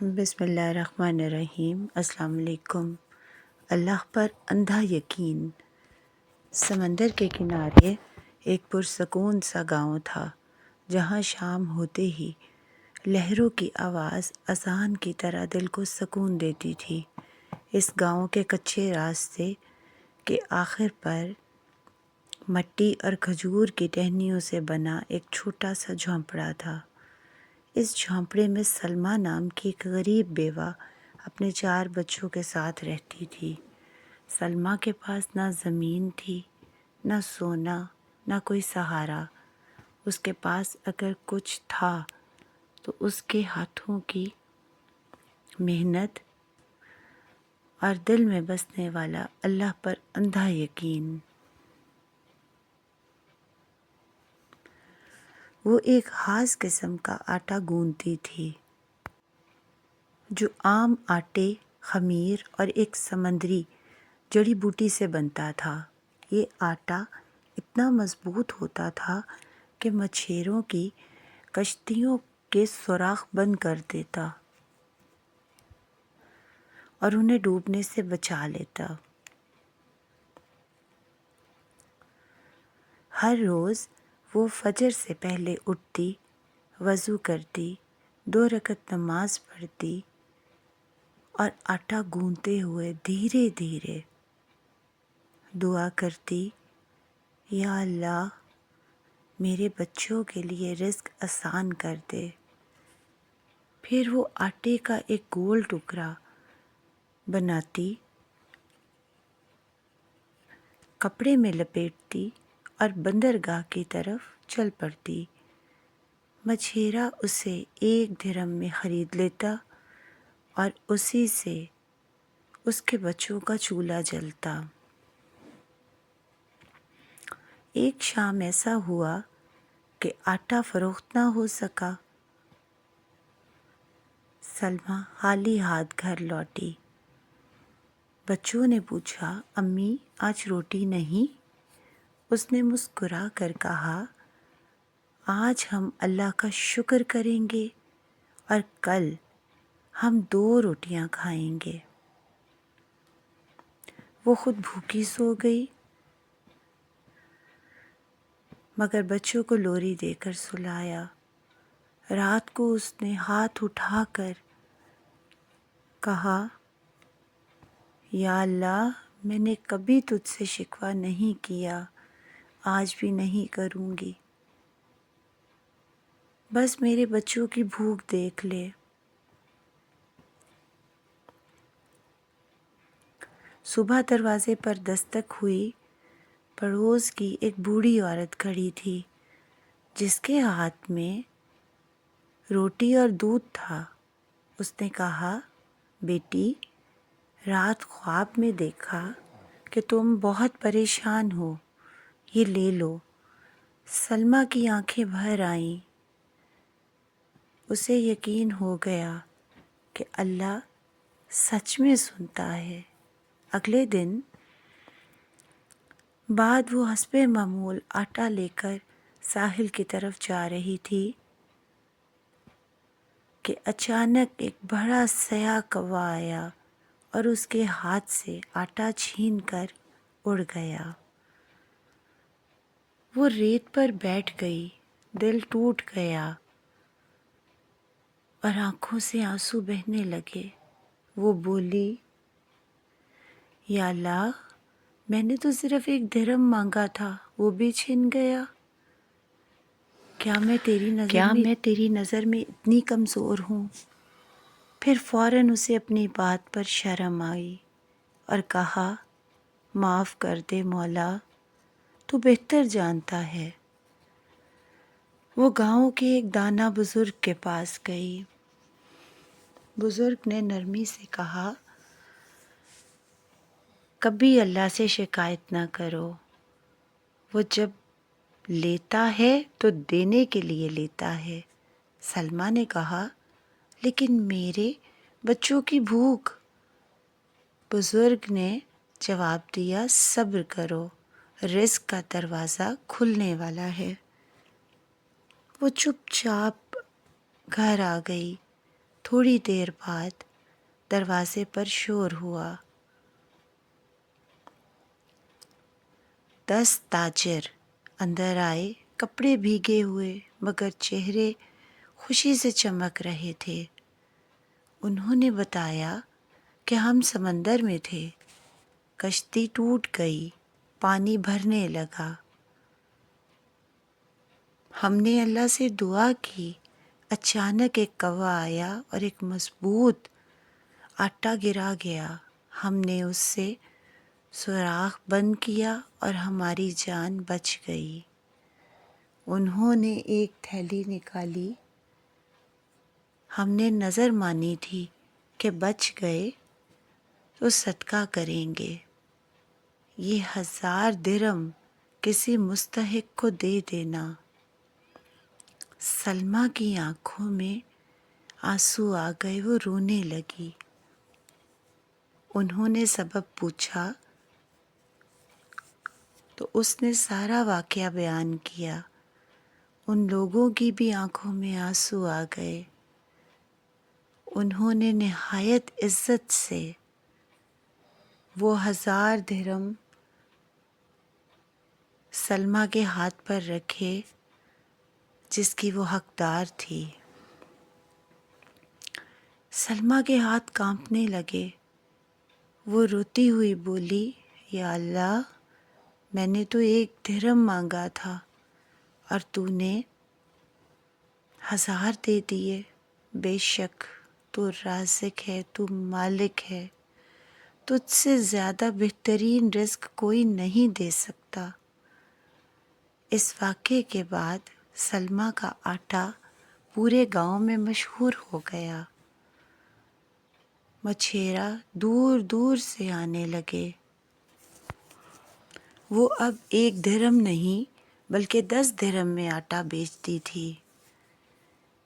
بسم اللہ الرحمن الرحیم۔ السلام علیکم۔ اللہ پر اندھا یقین۔ سمندر کے کنارے ایک پرسکون سا گاؤں تھا جہاں شام ہوتے ہی لہروں کی آواز اذان کی طرح دل کو سکون دیتی تھی۔ اس گاؤں کے کچے راستے کے آخر پر مٹی اور کھجور کی ٹہنیوں سے بنا ایک چھوٹا سا جھونپڑا تھا۔ اس جھونپڑے میں سلمیٰ نام کی ایک غریب بیوہ اپنے 4 بچوں کے ساتھ رہتی تھی۔ سلمیٰ کے پاس نہ زمین تھی، نہ سونا، نہ کوئی سہارا۔ اس کے پاس اگر کچھ تھا تو اس کے ہاتھوں کی محنت اور دل میں بسنے والا اللہ پر اندھا یقین۔ وہ ایک خاص قسم کا آٹا گوندتی تھی جو عام آٹے، خمیر اور ایک سمندری جڑی بوٹی سے بنتا تھا۔ یہ آٹا اتنا مضبوط ہوتا تھا کہ مچھیروں کی کشتیوں کے سوراخ بند کر دیتا اور انہیں ڈوبنے سے بچا لیتا۔ ہر روز وہ فجر سے پہلے اٹھتی، وضو کرتی، 2 رکعت نماز پڑھتی اور آٹا گوندتے ہوئے دھیرے دھیرے دعا کرتی، یا اللہ میرے بچوں کے لیے رزق آسان کر دے۔ پھر وہ آٹے کا ایک گول ٹکڑا بناتی، کپڑے میں لپیٹتی اور بندرگاہ کی طرف چل پڑتی۔ مچھیرا اسے 1 درہم میں خرید لیتا اور اسی سے اس کے بچوں کا چولہا جلتا۔ ایک شام ایسا ہوا کہ آٹا فروخت نہ ہو سکا۔ سلمیٰ خالی ہاتھ گھر لوٹی۔ بچوں نے پوچھا، امی آج روٹی نہیں؟ اس نے مسکرا کر کہا، آج ہم اللہ کا شکر کریں گے اور کل ہم 2 روٹیاں کھائیں گے۔ وہ خود بھوکی سو گئی مگر بچوں کو لوری دے کر سلایا۔ رات کو اس نے ہاتھ اٹھا کر کہا، یا اللہ میں نے کبھی تجھ سے شکوہ نہیں کیا، آج بھی نہیں کروں گی، بس میرے بچوں کی بھوک دیکھ لے۔ صبح دروازے پر دستک ہوئی۔ پڑوس کی ایک بوڑھی عورت کھڑی تھی جس کے ہاتھ میں روٹی اور دودھ تھا۔ اس نے کہا، بیٹی رات خواب میں دیکھا کہ تم بہت پریشان ہو، یہ لے لو۔ سلمیٰ کی آنکھیں بھر آئیں۔ اسے یقین ہو گیا کہ اللہ سچ میں سنتا ہے۔ اگلے دن بعد وہ حسب معمول آٹا لے کر ساحل کی طرف جا رہی تھی کہ اچانک ایک بڑا سیاہ کوّا آیا اور اس کے ہاتھ سے آٹا چھین کر اڑ گیا۔ وہ ریت پر بیٹھ گئی، دل ٹوٹ گیا اور آنکھوں سے آنسو بہنے لگے۔ وہ بولی، یا اللہ میں نے تو صرف 1 درہم مانگا تھا، وہ بھی چھن گیا۔ کیا میں تیری نظر میں اتنی کمزور ہوں؟ پھر فوراً اسے اپنی بات پر شرم آئی اور کہا، معاف کر دے مولا، تو بہتر جانتا ہے۔ وہ گاؤں کے ایک دانا بزرگ کے پاس گئی۔ بزرگ نے نرمی سے کہا، کبھی اللہ سے شکایت نہ کرو، وہ جب لیتا ہے تو دینے کے لیے لیتا ہے۔ سلمیٰ نے کہا، لیکن میرے بچوں کی بھوک۔ بزرگ نے جواب دیا، صبر کرو، رزق کا دروازہ کھلنے والا ہے۔ وہ چپ چاپ گھر آ گئی۔ تھوڑی دیر بعد دروازے پر شور ہوا۔ 10 تاجر اندر آئے، کپڑے بھیگے ہوئے مگر چہرے خوشی سے چمک رہے تھے۔ انہوں نے بتایا کہ ہم سمندر میں تھے، کشتی ٹوٹ گئی، پانی بھرنے لگا۔ ہم نے اللہ سے دعا کی، اچانک ایک کوا آیا اور ایک مضبوط آٹا گرا گیا۔ ہم نے اس سے سوراخ بند کیا اور ہماری جان بچ گئی۔ انہوں نے ایک تھیلی نکالی۔ ہم نے نظر مانی تھی کہ بچ گئے تو صدقہ کریں گے۔ یہ 1000 درہم کسی مستحق کو دے دینا۔ سلمیٰ کی آنکھوں میں آنسو آ گئے، وہ رونے لگی۔ انہوں نے سبب پوچھا تو اس نے سارا واقعہ بیان کیا۔ ان لوگوں کی بھی آنکھوں میں آنسو آ گئے۔ انہوں نے نہایت عزت سے وہ 1000 درہم سلمیٰ کے ہاتھ پر رکھے جس کی وہ حقدار تھی۔ سلمیٰ کے ہاتھ کانپنے لگے۔ وہ روتی ہوئی بولی، یا اللہ، میں نے تو 1 درہم مانگا تھا اور تو نے 1000 دے دیے۔ بے شک تو رازق ہے، تو مالک ہے، تجھ سے زیادہ بہترین رزق کوئی نہیں دے سکتا۔ اس واقعے کے بعد سلمیٰ کا آٹا پورے گاؤں میں مشہور ہو گیا۔ مچھیرا دور دور سے آنے لگے۔ وہ اب 1 درہم نہیں بلکہ 10 درہم میں آٹا بیچتی تھی،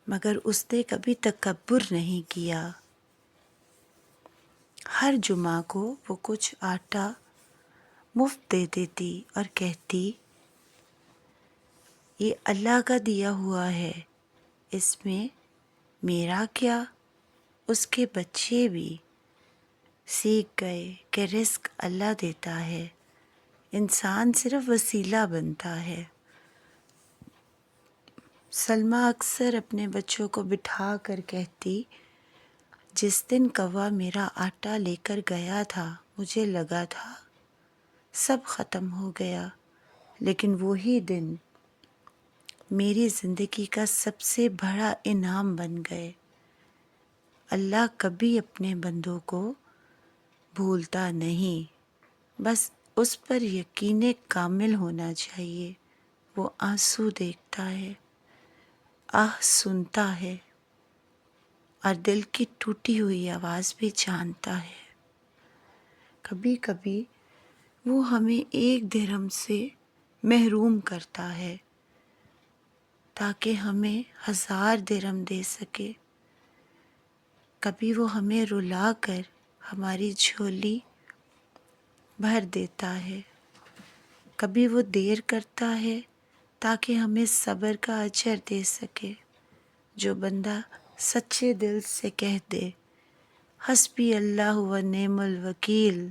مگر اس نے کبھی تکبر نہیں کیا۔ ہر جمعہ کو وہ کچھ آٹا مفت دے دیتی اور کہتی، یہ اللہ کا دیا ہوا ہے، اس میں میرا کیا؟ اس کے بچے بھی سیکھ گئے کہ رزق اللہ دیتا ہے، انسان صرف وسیلہ بنتا ہے۔ سلمیٰ اکثر اپنے بچوں کو بٹھا کر کہتی، جس دن کوا میرا آٹا لے کر گیا تھا مجھے لگا تھا سب ختم ہو گیا، لیکن وہی دن میری زندگی کا سب سے بڑا انعام بن گئے۔ اللہ کبھی اپنے بندوں کو بھولتا نہیں، بس اس پر یقین کامل ہونا چاہیے۔ وہ آنسو دیکھتا ہے، آہ سنتا ہے اور دل کی ٹوٹی ہوئی آواز بھی جانتا ہے۔ کبھی کبھی وہ ہمیں 1 درہم سے محروم کرتا ہے تاکہ ہمیں 1000 درہم دے سکے۔ کبھی وہ ہمیں رلا کر ہماری جھولی بھر دیتا ہے۔ کبھی وہ دیر کرتا ہے تاکہ ہمیں صبر کا اجر دے سکے۔ جو بندہ سچے دل سے کہہ دے، حسبی اللہ و نعم الوکیل،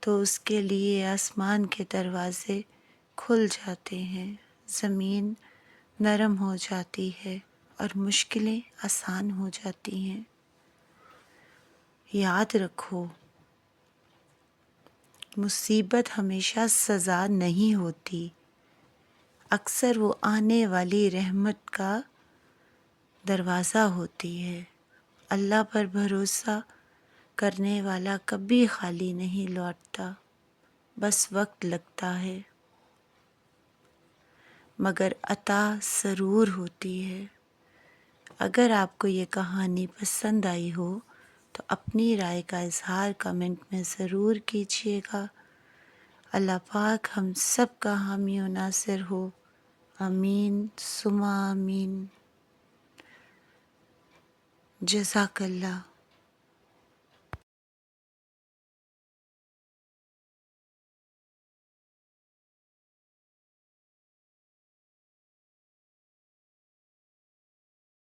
تو اس کے لیے آسمان کے دروازے کھل جاتے ہیں، زمین نرم ہو جاتی ہے اور مشکلیں آسان ہو جاتی ہیں۔ یاد رکھو، مصیبت ہمیشہ سزا نہیں ہوتی، اکثر وہ آنے والی رحمت کا دروازہ ہوتی ہے۔ اللہ پر بھروسہ کرنے والا کبھی خالی نہیں لوٹتا، بس وقت لگتا ہے، مگر عطا ضرور ہوتی ہے۔ اگر آپ کو یہ کہانی پسند آئی ہو تو اپنی رائے کا اظہار کمنٹ میں ضرور کیجیے گا۔ اللہ پاک ہم سب کا حامی و ناصر ہو، آمین ثم آمین۔ جزاک اللہ۔